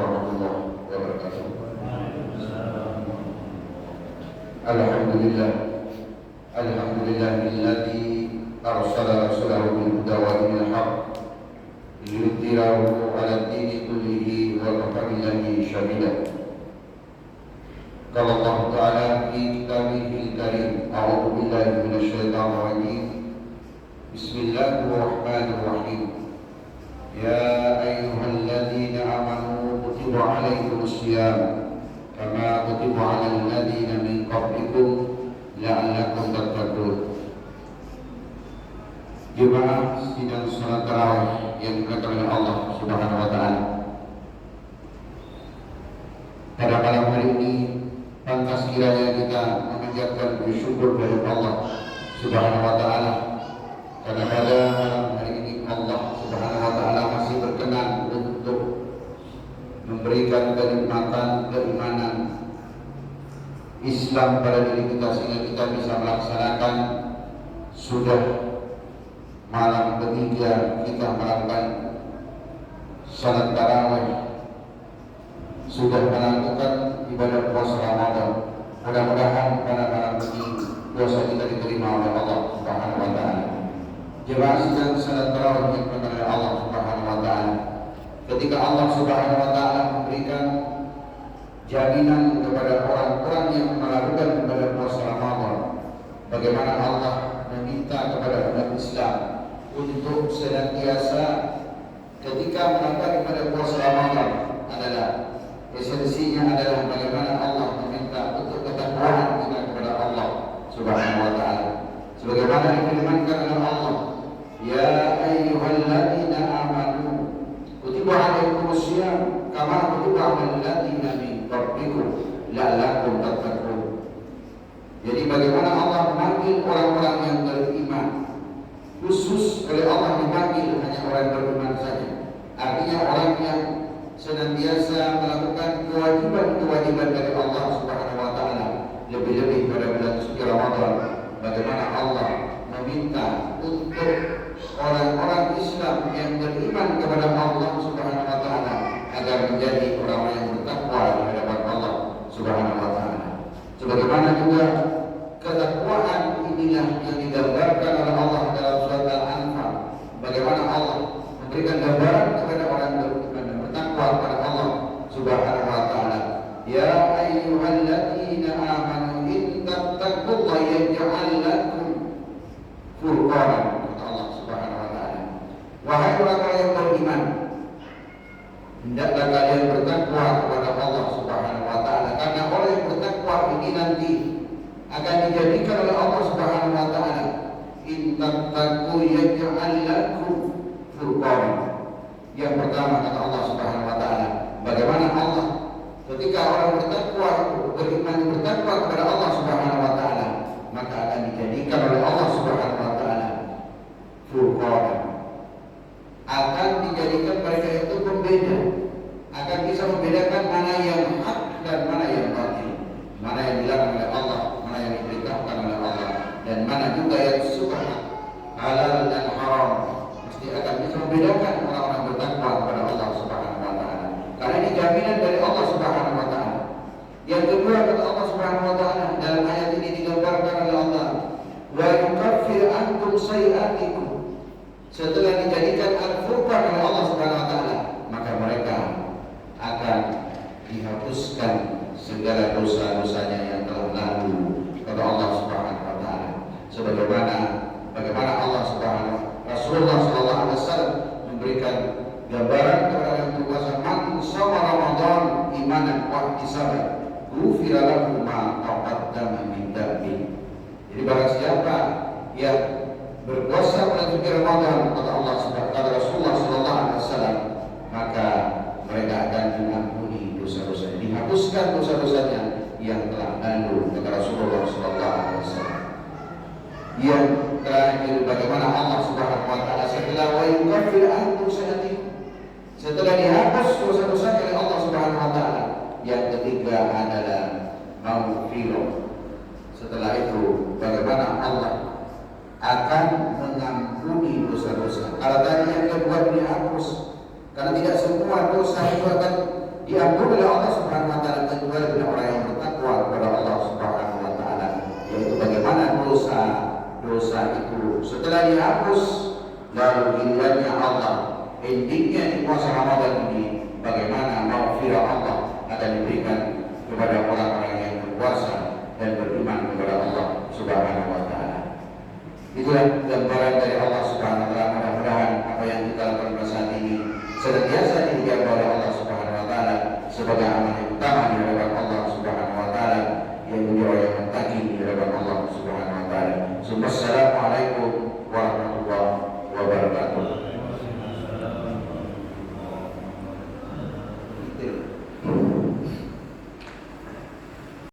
warahmatullahi wabarakatuh. Alhamdulillah, alhamdulillahilladzi arsala rasulahu bil huda wa dinil haqq liyudhhirahu 'ala ad-dini kullihi wa kafa billahi shahida. Qala Allah Ta'ala fi kitabihil karim, a'udzu billahi minasy syaithanir rajim. Bismillahirrahmanirrahim. Ya ayyuhalladzina amanu kutiba 'alaikumus shiyam kama kutiba 'alal ladzina min qablikum la'allakum tattaqun. Jemaah sidang salat tarawih yang dimuliakan oleh Allah Subhanahu wa taala. Pada malam hari ini pantas kiranya kita mengucapkan bersyukur kepada Allah Subhanahu wa taala karena pada malam hari ini Allah Subhanahu wa taala masih berkenan untuk memberikan kenikmatan keimanan Islam pada diri kita sehingga kita bisa melaksanakan sudah malam ketiga kita melakukan salat tarawih, sudah melakukan ibadah puasa Ramadan. Mudah-mudahan pada malam ini puasa kita diterima oleh Allah Subhanahu wa taala. Jemaah sidang salat tarawih yang dimuliakan oleh Allah Subhanahu wa taala. Ketika Allah Subhanahu wa taala memberikan jaminan kepada orang-orang yang melakukan ibadah puasa Ramadan, bagaimana Allah meminta kepada umat Islam untuk senantiasa ketika melakukan ibadah puasa Ramadan adalah esensinya adalah bagaimana Allah meminta untuk ketakwaan kita kepada Allah Subhanahu wa taala. Sebagaimana difirmankan oleh Allah, ya ayyuhalladzina amanu kutiba 'alaikumus shiyam kama kutiba 'alal ladzina min qablikum la'allakum tattaqun. Jadi bagaimana Allah memanggil orang-orang yang beriman, khusus oleh Allah dipanggil hanya orang beriman saja. Artinya orang yang senantiasa melakukan kewajiban-kewajiban dari Allah Subhanahu wa taala, lebih-lebih pada bulan suci Ramadan. Bagaimana Allah meminta untuk orang-orang Islam yang beriman kepada Allah Subhanahu wa taala agar menjadi orang-orang yang bertakwa di hadapan Allah Subhanahu wa taala. Sebagaimana juga ketakwaan inilah yang digambarkan oleh Allah dalam surat Al-Anfal. Bagaimana Allah memberikan gambaran kepada orang beriman dan bertakwa kepada Allah Subhanahu wa taala. Ya ayyuhalladzina amanu in tattaqullaha yaj'al lakum furqanan, kata Allah Subhanahu wa taala. Wahai orang-orang yang beriman, hendaklah kalian bertakwa kepada Allah Subhanahu wa taala, karena orang yang bertakwa ini nanti akan dijadikan oleh Allah Subhanahu wa taala. In tattaqu yaj'al lakum furqanan. Yang pertama kata Allah Subhanahu wa taala, bagaimana Allah ketika orang bertakwa beriman bertakwa kepada Allah Subhanahu wa taala, maka akan dijadikan oleh Allah Subhanahu wa taala furqanan. Akan dijadikan mereka itu pembeda, akan bisa membedakan mana yang hak dan mana yang batil, mana yang dilarang oleh Allah, mana yang diperintahkan oleh Allah, dan mana juga yang subhan, halal dan haram. Mesti akan bisa membedakan orang-orang bertakwa kepada Allah Subhanahu wa taala. Karena ini jaminan dari Allah Subhanahu wa taala. Yang kedua kata Allah Subhanahu wa taala dalam ayat ini digambarkan oleh Allah, wa yukaffir ankum sayi'atikum. Setelah dijadikan al-furqan oleh Allah Subhanahu wa taala, maka mereka akan dihapuskan segala dosa-dosanya yang telah lalu, kata Allah Subhanahu wa taala. Bagaimana Allah Subhanahu Rasulullah sallallahu alaihi wasallam memberikan gambaran kepada yang berpuasa, man shoma Ramadan imanan wa ihtisaban ghufira lahu ma taqaddama min dhanbi. Jadi barang siapa yang berpuasa bulan suci Ramadan, kata Allah Subhanahu kata Rasulullah sallallahu alaihi wasallam, maka mereka akan diampuni dosa-dosanya, dihapuskan dosa-dosanya yang telah lalu, kata Rasulullah sallallahu alaihi wasallam. Yang terakhir bagaimana Allah Subhanahu wa taala setelah wa yukaffir ankum sayi'atikum, setelah dihapus dosa-dosanya oleh Allah Subhanahu wa taala, yang ketiga adalah maghfirah. Setelah itu bagaimana Allah akan mengampuni dosa-dosa. Kalau tadi yang kedua dihapus, karena tidak semua dosa itu akan endingnya di puasa Ramadan ini bagaimana maghfirah Allah akan diberikan kepada orang-orang yang berpuasa dan beriman kepada Allah Subhanahu wa taala. Itulah gambaran dari Allah Subhanahu wa taala. Mudah-mudahan apa yang kita lakukan pada saat ini senantiasa dijaga oleh Allah Subhanahu wa taala sebagai amal yang utama di hadapan Allah Subhanahu wa taala, yang mulia yang mentagi di hadapan Allah Subhanahu wa taala.